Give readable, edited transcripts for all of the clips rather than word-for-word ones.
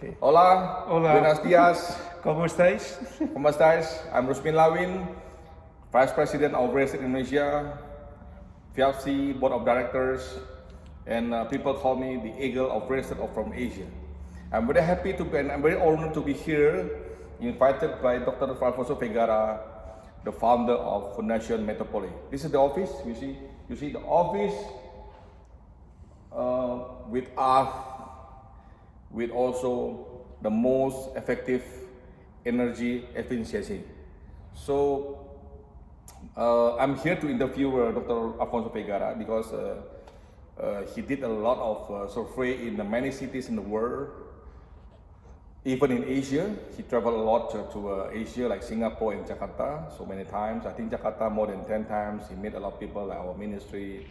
Sí. Hola, Hola. buenos días. ¿Cómo estáis? ¿Cómo estáis? I'm Rusmin Lawin, Vice President of Real Estate Indonesia, VLC Board of Directors, and people call me the Eagle of Real Estate from Asia. I'm very happy to be, and I'm very honored to be here, invited by Dr. Alfonso Vegara, the founder of Fundacion Metropoli. This is the office. You see the office with art, with also the most effective energy efficiency. So I'm here to interview Dr. Alfonso Vegara because he did a lot of survey in many cities in the world. Even in Asia, he traveled a lot to Asia, like Singapore and Jakarta, so many times. I think Jakarta more than 10 times. He met a lot of people, like our ministry,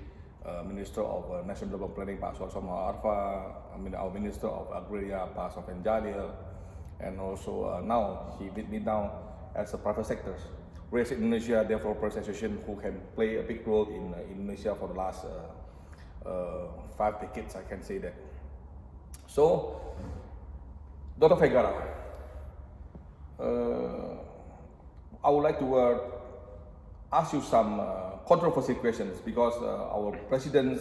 Minister of National Development Planning, Pak Suarsono Arfa, our Minister of Agraria, Pak Sofian Jalil, and also now he with me now as a private sector. Real Estate Indonesia Developers Association, who can play a big role in Indonesia for the last 5 decades, I can say that. So, Dr. Vegara, I would like to ask you some controversial questions because our President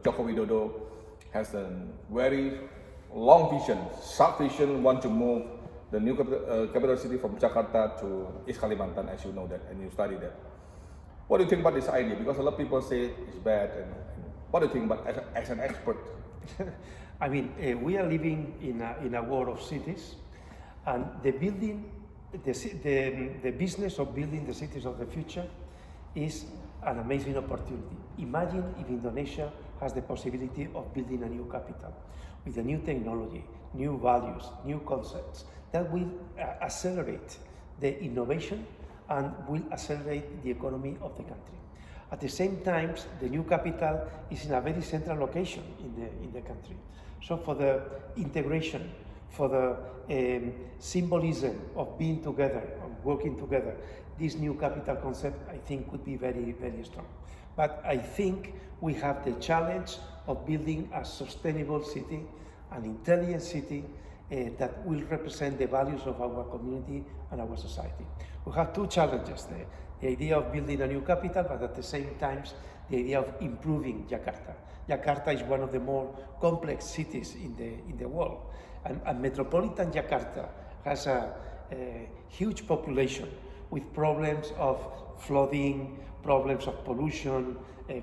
Joko Widodo has a very long vision, sharp vision, want to move the new capital city from Jakarta to East Kalimantan, as you know that, and you study that. What do you think about this idea? Because a lot of people say it's bad, and what do you think about as an expert? I mean, we are living in a world of cities, and the business of building the cities of the future is an amazing opportunity. Imagine if Indonesia has the possibility of building a new capital with a new technology, new values, new concepts that will accelerate the innovation and will accelerate the economy of the country. At the same time, the new capital is in a very central location in the country. So for the integration, for the symbolism of being together, of working together, this new capital concept, I think, could be very, very strong. But I think we have the challenge of building a sustainable city, an intelligent city that will represent the values of our community and our society. We have two challenges there. The idea of building a new capital, but at the same time, the idea of improving Jakarta. Jakarta is one of the more complex cities in the world. And metropolitan Jakarta has a huge population with problems of flooding, problems of pollution,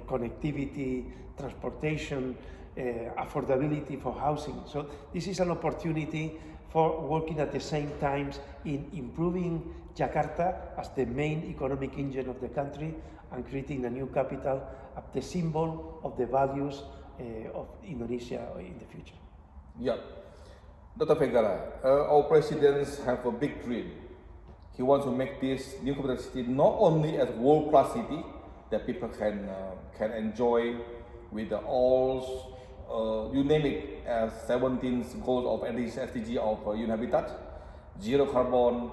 connectivity, transportation, affordability for housing. So this is an opportunity for working at the same time in improving Jakarta as the main economic engine of the country and creating a new capital as the symbol of the values of Indonesia in the future. Yeah. Dr. Vegara, our presidents have a big dream. He wants to make this new capital city not only as world-class city that people can enjoy with all, you name it, as 17 goals of SDG of UN Habitat, zero carbon,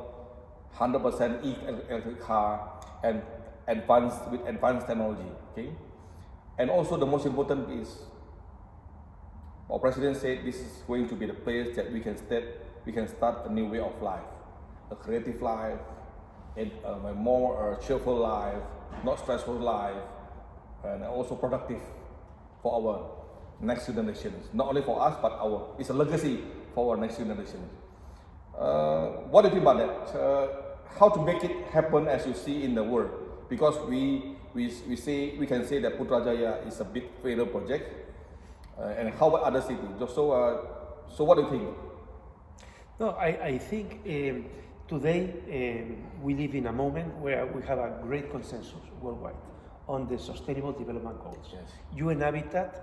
100% electric car, and advanced technology. Okay, and also the most important is our president said this is going to be the place that we can start a new way of life, a creative life, and a more cheerful life, not stressful life, and also productive for our next generations. Not only for us, but it's a legacy for our next generations. What do you think about that? How to make it happen as you see in the world? Because we can say that Putrajaya is a big failure project, and how about other cities? So what do you think? No, I think today we live in a moment where we have a great consensus worldwide on the Sustainable Development Goals. Yes. UN Habitat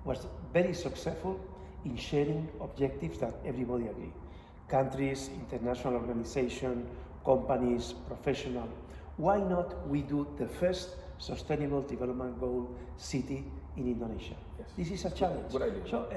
was very successful in sharing objectives that everybody agreed. Countries, international organizations, companies, professionals. Why not we do the first Sustainable Development Goal city in Indonesia? Yes. This is a challenge. Good idea. So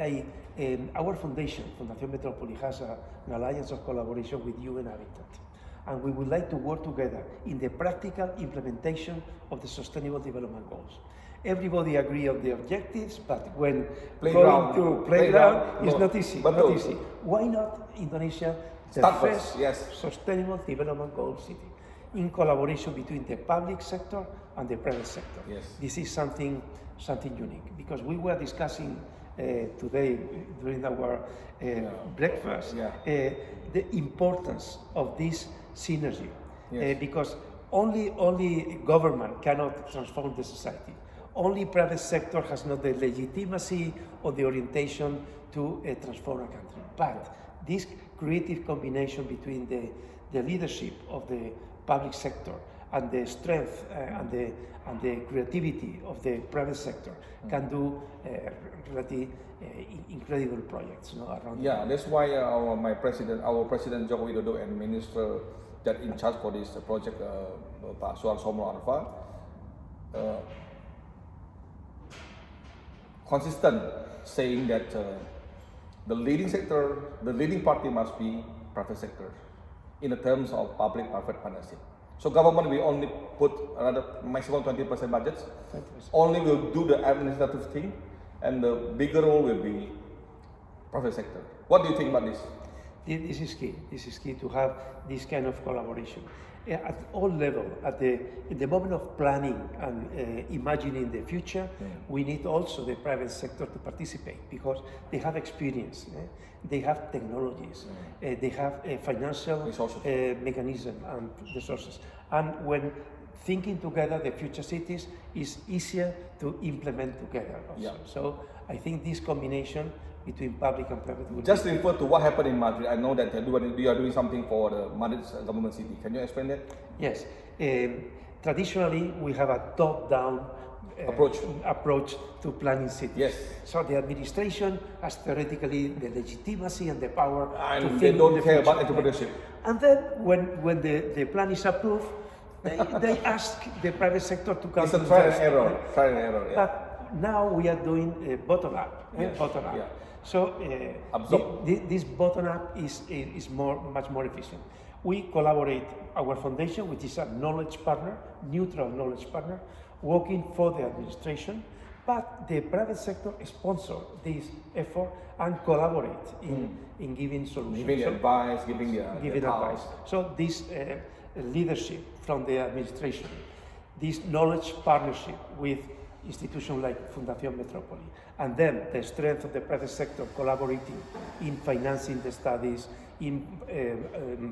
our foundation, Fundacion Metropoli, has an alliance of collaboration with UN Habitat. And we would like to work together in the practical implementation of the Sustainable Development Goals. Everybody agree on the objectives, but when Playground. going to playground, it's No. not easy. But Not no. easy. Why not Indonesia, the Start first first, yes. sustainable development goal city, in collaboration between the public sector and the private sector? Yes. This is something unique, because we were discussing today during our breakfast the importance of this synergy, because only government cannot transform the society. Only private sector has not the legitimacy or the orientation to transform a country. But this creative combination between the leadership of the public sector and the strength and the creativity of the private sector can do really incredible projects around. Yeah, that's why our President Joko Widodo and Minister that in charge for this project, Pak Suarsono Anwar, consistent saying that the leading party must be private sector in the terms of public-private partnership. So government will only put another maximum 20% budgets, 20%. only will do the administrative thing, and the bigger role will be private sector. What do you think about this? This is key. This is key to have this kind of collaboration at all levels. In the moment of planning and imagining the future, we need also the private sector to participate, because they have experience, they have technologies, they have a financial mechanism and resources. And when thinking together the future cities is easier to implement together also. Yeah. So I think this combination between public and private will Just refer to what happened in Madrid. I know that you are doing something for the Madrid government city. Can you explain that? Yes. Traditionally, we have a top-down approach to planning cities. Yes. So the administration has theoretically the legitimacy and the power And to they think don't the care about future. entrepreneurship. And then when the plan is approved, they ask the private sector to come It's a to trial and invest. error. Trial and error. Yeah. But now we are doing bottom up. Yes, Bottom up. yeah. So Absorb. this bottom up is much more efficient. We collaborate, our foundation, which is a knowledge partner, neutral knowledge partner, working for the administration, but the private sector sponsor this effort and collaborate in giving solutions. Giving advice, giving advice. So this leadership from the administration, this knowledge partnership with institutions like Fundacion Metropoli, and then the strength of the private sector collaborating in financing the studies, in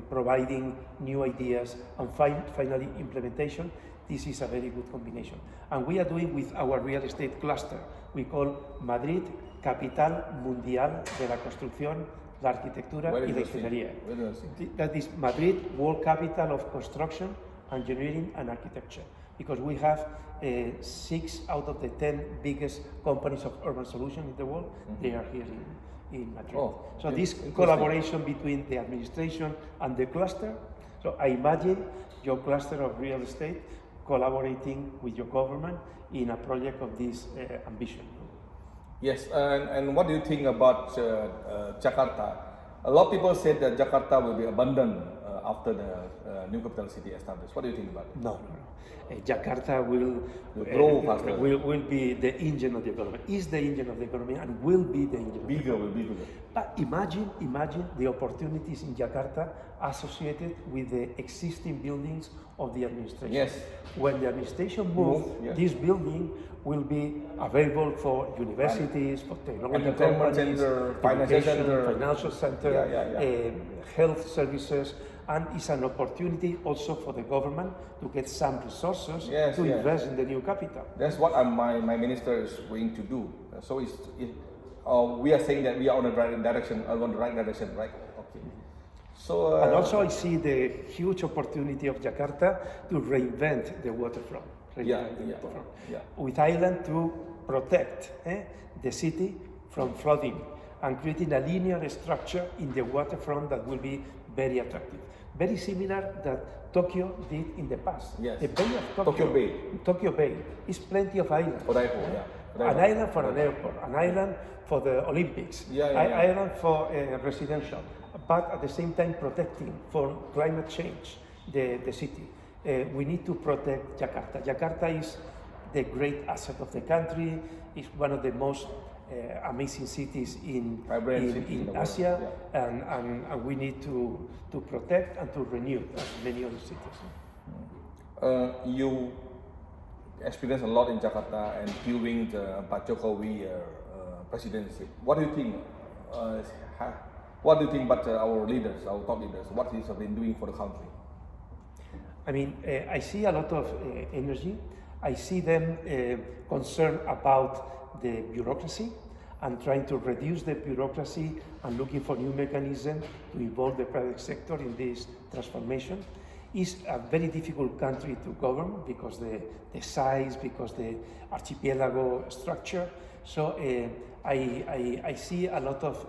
providing new ideas, and finally implementation. This is a very good combination. And we are doing with our real estate cluster, we call Madrid Capital Mundial de la Construcción, la Arquitectura y la Ingeniería. That is Madrid, World Capital of Construction, Engineering and Architecture, because we have 6 out of the 10 biggest companies of urban solutions in the world, they are here in Madrid. So this collaboration between the administration and the cluster, so I imagine your cluster of real estate collaborating with your government in a project of this ambition. Yes, and what do you think about Jakarta? A lot of people said that Jakarta will be abandoned after the new capital city established. What do you think about it? No. Jakarta will grow faster. Will be the engine of the economy. Is the engine of the economy and will be the engine. Will be bigger. But imagine the opportunities in Jakarta associated with the existing buildings of the administration. Yes. When the administration moves, this building will be available for universities, for technology companies, financial center, health services, and it's an opportunity also for the government to get some resources to invest in the new capital. That's what my minister is going to do. So we are saying that we are on the right direction, right? Okay. So and also I see the huge opportunity of Jakarta to reinvent the waterfront. With island to protect the city from flooding and creating a linear structure in the waterfront that will be very attractive. Very similar that Tokyo did in the past. Yes. The Bay of Tokyo Bay is plenty of islands. For airport, An island for an airport, an island for the Olympics, island for residential, but at the same time protecting for climate change the city. We need to protect Jakarta. Jakarta is the great asset of the country. It's one of the most amazing cities in Asia, and we need to protect and to renew as many other cities. You experienced a lot in Jakarta and during the Pak Jokowi presidency. What do you think? What do you think about our leaders, our top leaders? What he's been doing for the country? I mean, I see a lot of energy. I see them concerned about the bureaucracy and trying to reduce the bureaucracy and looking for new mechanisms to involve the private sector in this transformation. It's a very difficult country to govern because the size, because the archipelago structure. So I see a lot of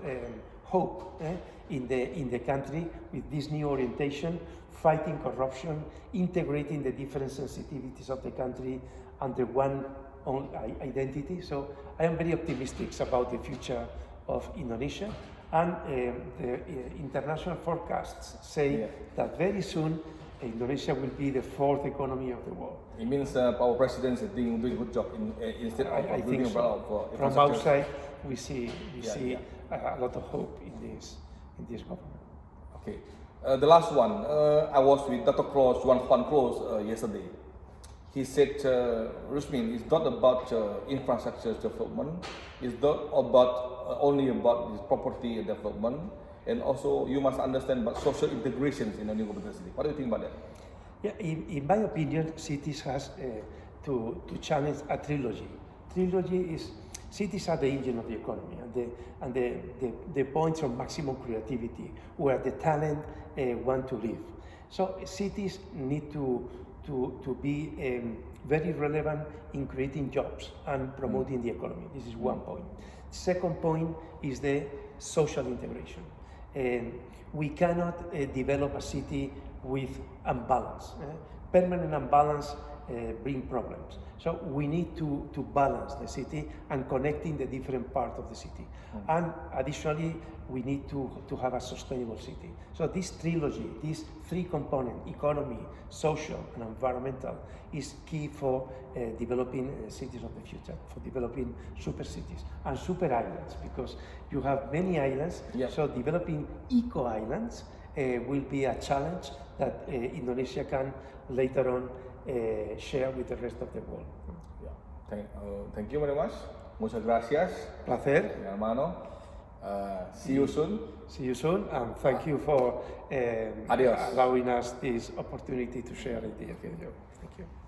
hope in the country with this new orientation, fighting corruption, integrating the different sensitivities of the country under one identity. So I am very optimistic about the future of Indonesia, and the international forecasts say that very soon Indonesia will be the 4th economy of the world. It means our president is doing a good job instead of building a lot of From outside, we see a lot of hope in this government. Okay. The last one, I was with Dr. Juan Cruz yesterday. He said, Rusmin, it's not about infrastructure development, it's not about only about this property development, and also you must understand about social integrations in a new capital city. What do you think about that? Yeah, in my opinion, cities has to challenge a trilogy. Trilogy is cities are the engine of the economy and the points of maximum creativity where the talent want to live. So cities need to be very relevant in creating jobs and promoting the economy. This is one point. Second point is the social integration. We cannot develop a city with imbalance. Permanent imbalance bring problems. So we need to balance the city and connecting the different parts of the city. And additionally, we need to have a sustainable city. So this trilogy, these 3 components, economy, social, and environmental, is key for developing cities of the future, for developing super cities and super islands, because you have many islands, so developing eco-islands will be a challenge that Indonesia can later on share with the rest of the world. Thank you very much. Muchas gracias. Placer. Mi hermano. See you soon. See you soon, and thank you for allowing us this opportunity to share ideas with you. Thank you.